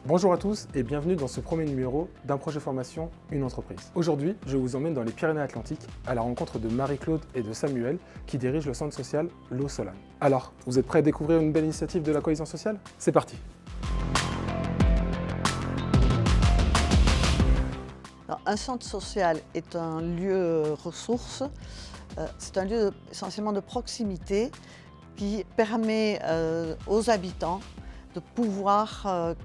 Bonjour à tous et bienvenue dans ce premier numéro d'un projet formation, une entreprise. Aujourd'hui, je vous emmène dans les Pyrénées-Atlantiques à la rencontre de Marie-Claude et de Samuel qui dirigent le centre social L'Eau Solane. Alors, vous êtes prêts à découvrir une belle initiative de la cohésion sociale? C'est parti! Alors, un centre social est un lieu ressource, c'est un lieu essentiellement de proximité qui permet aux habitants de pouvoir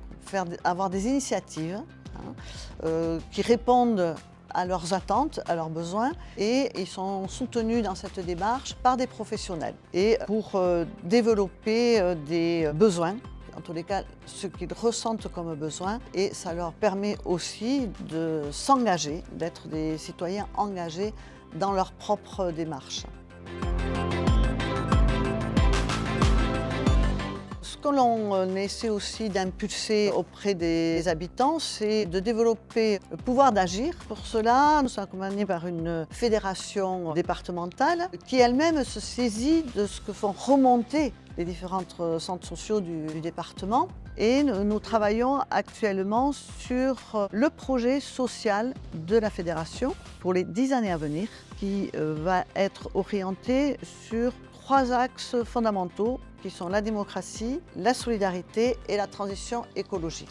avoir des initiatives qui répondent à leurs attentes, à leurs besoins, et ils sont soutenus dans cette démarche par des professionnels. Et pour développer des besoins, en tous les cas ce qu'ils ressentent comme besoin, et ça leur permet aussi de s'engager, d'être des citoyens engagés dans leur propre démarche. Ce que l'on essaie aussi d'impulser auprès des habitants, c'est de développer le pouvoir d'agir. Pour cela, nous sommes accompagnés par une fédération départementale qui elle-même se saisit de ce que font remonter les différents centres sociaux du département. Et nous travaillons actuellement sur le projet social de la fédération pour les 10 années à venir, qui va être orienté sur 3 axes fondamentaux qui sont la démocratie, la solidarité et la transition écologique.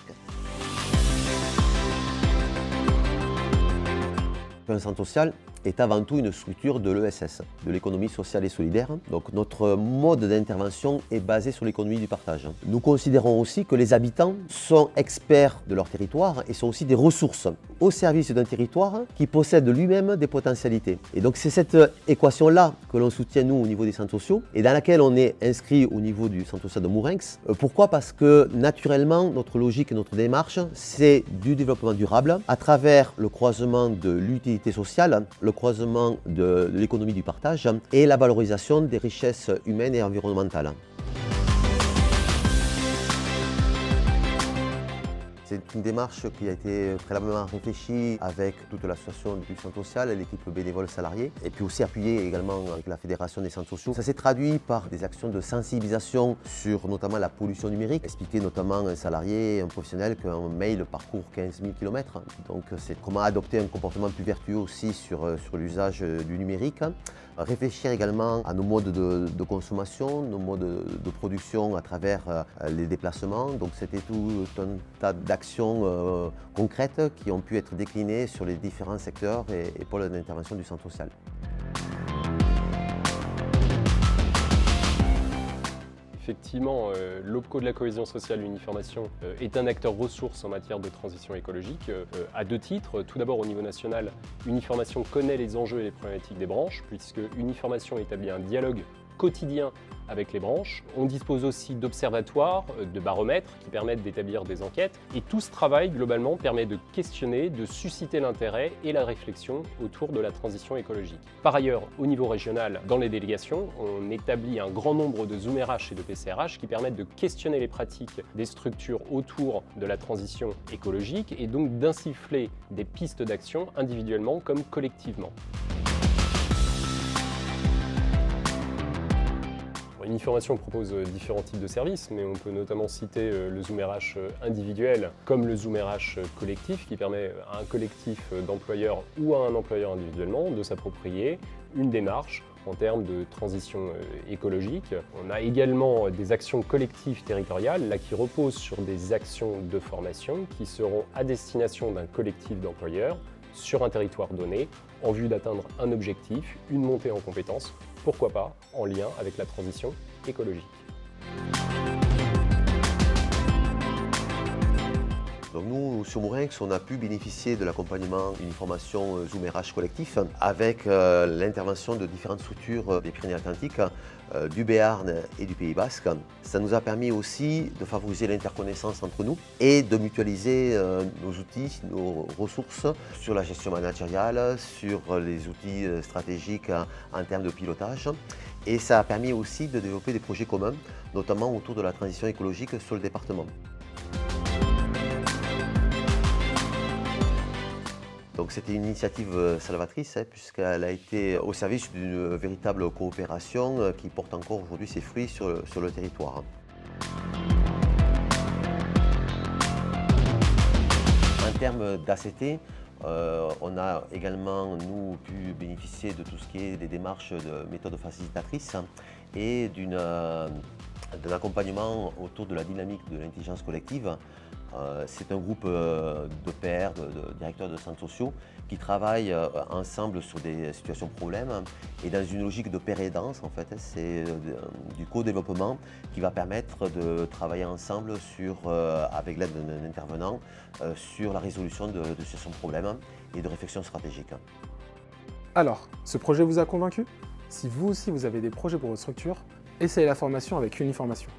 Un centre social est avant tout une structure de l'ESS, de l'économie sociale et solidaire. Donc notre mode d'intervention est basé sur l'économie du partage. Nous considérons aussi que les habitants sont experts de leur territoire et sont aussi des ressources au service d'un territoire qui possède lui-même des potentialités. Et donc c'est cette équation-là que l'on soutient nous au niveau des centres sociaux et dans laquelle on est inscrit au niveau du centre social de Mourenx. Pourquoi? Parce que naturellement notre logique et notre démarche c'est du développement durable à travers le croisement de l'utilité sociale, le croisement de l'économie du partage et la valorisation des richesses humaines et environnementales. C'est une démarche qui a été préalablement réfléchie avec toute l'association du centre social, l'équipe bénévole salariée, et puis aussi appuyée également avec la Fédération des centres sociaux. Ça s'est traduit par des actions de sensibilisation sur notamment la pollution numérique, expliquer notamment à un salarié, un professionnel qu'un mail parcourt 15 000 km. Donc c'est comment adopter un comportement plus vertueux aussi sur l'usage du numérique. Réfléchir également à nos modes de consommation, nos modes de production à travers les déplacements. Donc c'était tout un tas d'actions concrètes qui ont pu être déclinées sur les différents secteurs et pôles d'intervention du centre social. Effectivement, l'OPCO de la cohésion sociale Uniformation est un acteur ressource en matière de transition écologique à 2 titres. Tout d'abord, au niveau national, Uniformation connaît les enjeux et les problématiques des branches, puisque Uniformation établit un dialogue quotidien avec les branches. On dispose aussi d'observatoires, de baromètres qui permettent d'établir des enquêtes. Et tout ce travail, globalement, permet de questionner, de susciter l'intérêt et la réflexion autour de la transition écologique. Par ailleurs, au niveau régional, dans les délégations, on établit un grand nombre de Zoom RH et de PCRH qui permettent de questionner les pratiques des structures autour de la transition écologique et donc d'insuffler des pistes d'action individuellement comme collectivement. Uniformation propose différents types de services, mais on peut notamment citer le Zoom RH individuel comme le Zoom RH collectif qui permet à un collectif d'employeurs ou à un employeur individuellement de s'approprier une démarche en termes de transition écologique. On a également des actions collectives territoriales là, qui reposent sur des actions de formation qui seront à destination d'un collectif d'employeurs sur un territoire donné en vue d'atteindre un objectif, une montée en compétences, pourquoi pas en lien avec la transition écologique. Donc nous, sur Mourenx, on a pu bénéficier de l'accompagnement Uniformation Zoom RH collectif avec l'intervention de différentes structures des Pyrénées-Atlantiques, du Béarn et du Pays Basque. Ça nous a permis aussi de favoriser l'interconnaissance entre nous et de mutualiser nos outils, nos ressources sur la gestion managériale, sur les outils stratégiques en termes de pilotage. Et ça a permis aussi de développer des projets communs, notamment autour de la transition écologique sur le département. Donc c'était une initiative salvatrice puisqu'elle a été au service d'une véritable coopération qui porte encore aujourd'hui ses fruits sur le territoire. termes d'ACT, on a également, nous, pu bénéficier de tout ce qui est des démarches de méthodes facilitatrices et d'un accompagnement autour de la dynamique de l'intelligence collective. C'est un groupe de pairs, de directeurs de centres sociaux qui travaillent ensemble sur des situations problèmes et dans une logique de pair aidance en fait. C'est du co-développement qui va permettre de travailler ensemble avec l'aide d'un intervenant sur la résolution de situations de problèmes et de réflexion stratégique. Alors, ce projet vous a convaincu? Si vous aussi vous avez des projets pour votre structure, essayez la formation avec Uniformation.